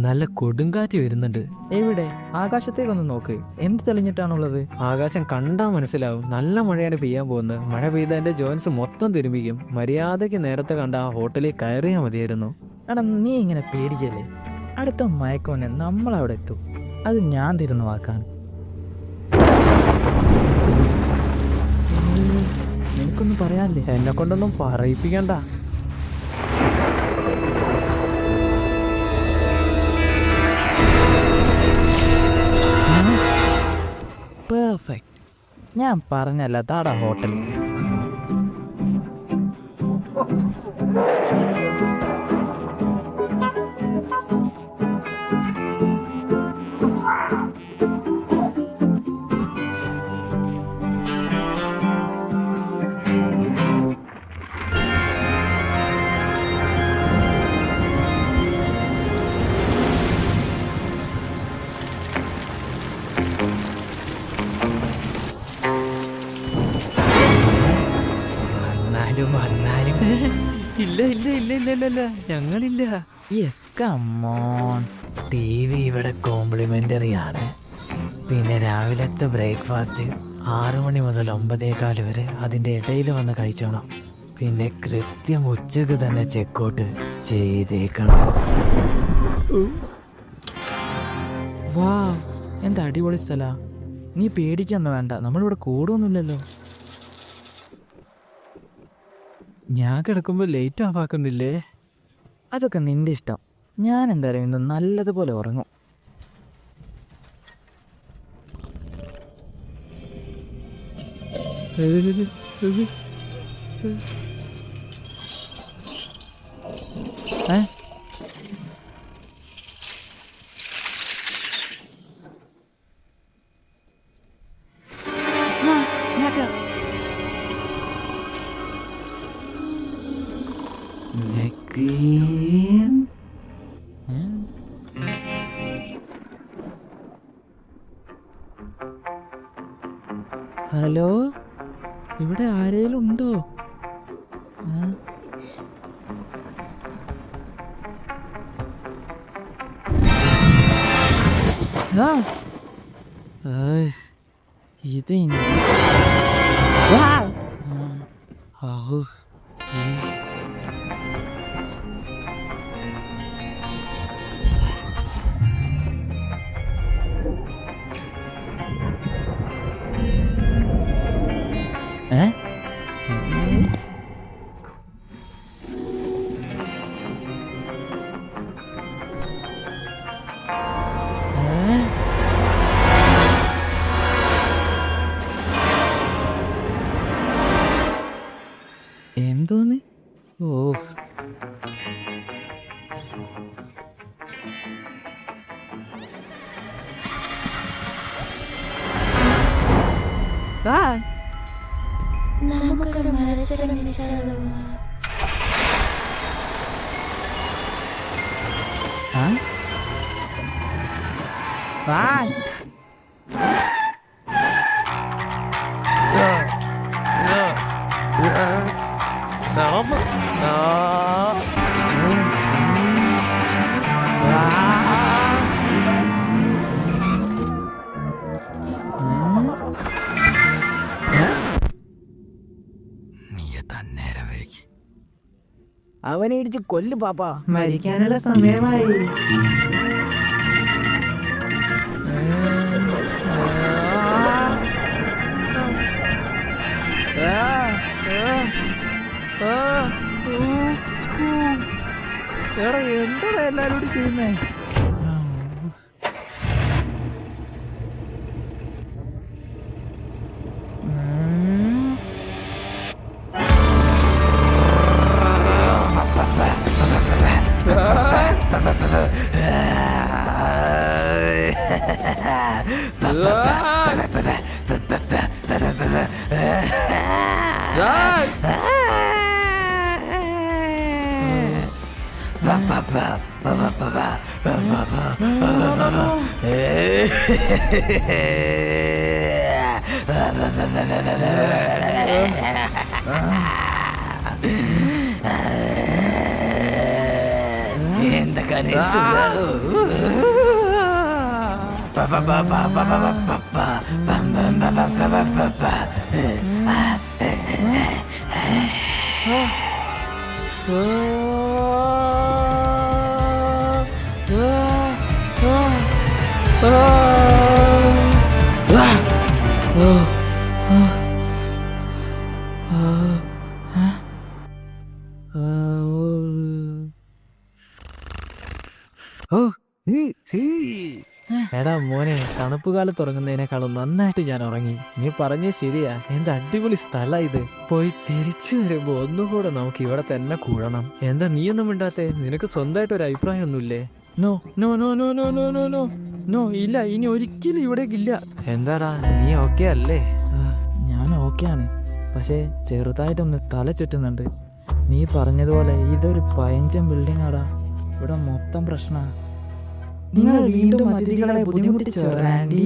നല്ല കൊടുങ്കാറ്റ് വരുന്നുണ്ട്. എവിടെ? ആകാശത്തേക്കൊന്ന് നോക്ക്. എന്ത് തെളിഞ്ഞിട്ടാണുള്ളത്? ആകാശം കണ്ടാ മനസ്സിലാവും. നല്ല മഴയാണ് പെയ്യാൻ പോകുന്നത്. മഴ പെയ്ത എന്റെ ജോൻസ് മൊത്തം തിരുമ്പിക്കും. മര്യാദയ്ക്ക് നേരത്തെ കണ്ട ആ ഹോട്ടലിൽ കയറിയാൽ മതിയായിരുന്നു. എടാ, നീ ഇങ്ങനെ പേടിച്ചല്ലേ? അടുത്ത മയക്കോന്നെ നമ്മളവിടെ എത്തും. അത് ഞാൻ തരുന്ന വാക്കാണ്. നിനക്കൊന്നും പറയാനില്ലേ? എന്നെ കൊണ്ടൊന്നും പറയിപ്പിക്കണ്ട. പെർഫെക്റ്റ്. ഞാൻ പറഞ്ഞല്ല, താടാ ഹോട്ടൽ. വന്നാലും ഇല്ല ഇല്ല ഇല്ല ഇല്ല ഇല്ല ഇല്ല, ഞങ്ങളില്ല. Yes, come on. ടി വി ഇവിടെ കോംപ്ലിമെന്ററി ആണ്. പിന്നെ രാവിലത്തെ ബ്രേക്ക്ഫാസ്റ്റ് 6 മണി മുതൽ 9:15 വരെ അതിൻ്റെ ഇടയിൽ വന്ന് കഴിച്ചോണം. പിന്നെ കൃത്യം ഉച്ചക്ക് തന്നെ ചെക്കൗട്ട് ചെയ്തേക്കണം. വാ, എന്താ അടിപൊളി സ്ഥലാ. നീ പേടിക്കൊന്നും വേണ്ട, നമ്മളിവിടെ കൂടുമൊന്നുമില്ലല്ലോ. ഞാൻ കിടക്കുമ്പോൾ ലേറ്റ് ഓഫ് ആക്കുന്നില്ലേ? അതൊക്കെ നിന്റെ ഇഷ്ടം. ഞാൻ എന്തായാലും ഇന്ന് നല്ലതുപോലെ ഉറങ്ങും. ഏ? ആ, ഇങ്ങോട്ട്. ഹലോ, ഇവിടെ ആരേലും ഉണ്ടോ? ഇത് എന്തോന്ന്? ഓഫ്. നമുക്കൊരു മത്സരം വെച്ചാലോ? അവനെ ഇടിച്ച് കൊല്ലു പാപ്പാ. മരിക്കാനുള്ള സമയമായി. എന്താ എല്ലാരും ചെയ്യുന്നേ? എന്തൊക്കെ സുഖാണോ? എടാ മോനെ, തണുപ്പ് കാലത്ത് ഉറങ്ങുന്നതിനേക്കാളും നന്നായിട്ട് ഞാൻ ഉറങ്ങി. നീ പറഞ്ഞത് ശരിയാ. എന്ത് അടിപൊളി സ്ഥലാ ഇത്. പോയി തിരിച്ചു വരുമ്പോ ഒന്നുകൂടെ നമുക്ക് ഇവിടെ തന്നെ കൂടണം. എന്താ നീയൊന്നും മിണ്ടാത്തെ? നിനക്ക് സ്വന്തമായിട്ട് ഒരു അഭിപ്രായം ഒന്നുമില്ലേ? No no no no no no no no no, ഇല്ല, ഇനി ഒരിക്കലും ഇവിടേക്കില്ല. എന്താടാ, നീ ഓക്കെ അല്ലേ? ഞാൻ ഓക്കെയാണ്, പക്ഷേ ചെറുതായിട്ടൊന്ന് തല ചുറ്റുന്നുണ്ട്. നീ പറഞ്ഞതുപോലെ ഇതൊരു പഴഞ്ചൻ ബിൽഡിംഗ് ആടാ. ഇവിടെ മൊത്തം പ്രശ്നമാ. നിങ്ങൾ വീണ്ടും അതിഥികളെ ബുദ്ധിമുട്ടിച്ചോ ആൻഡി?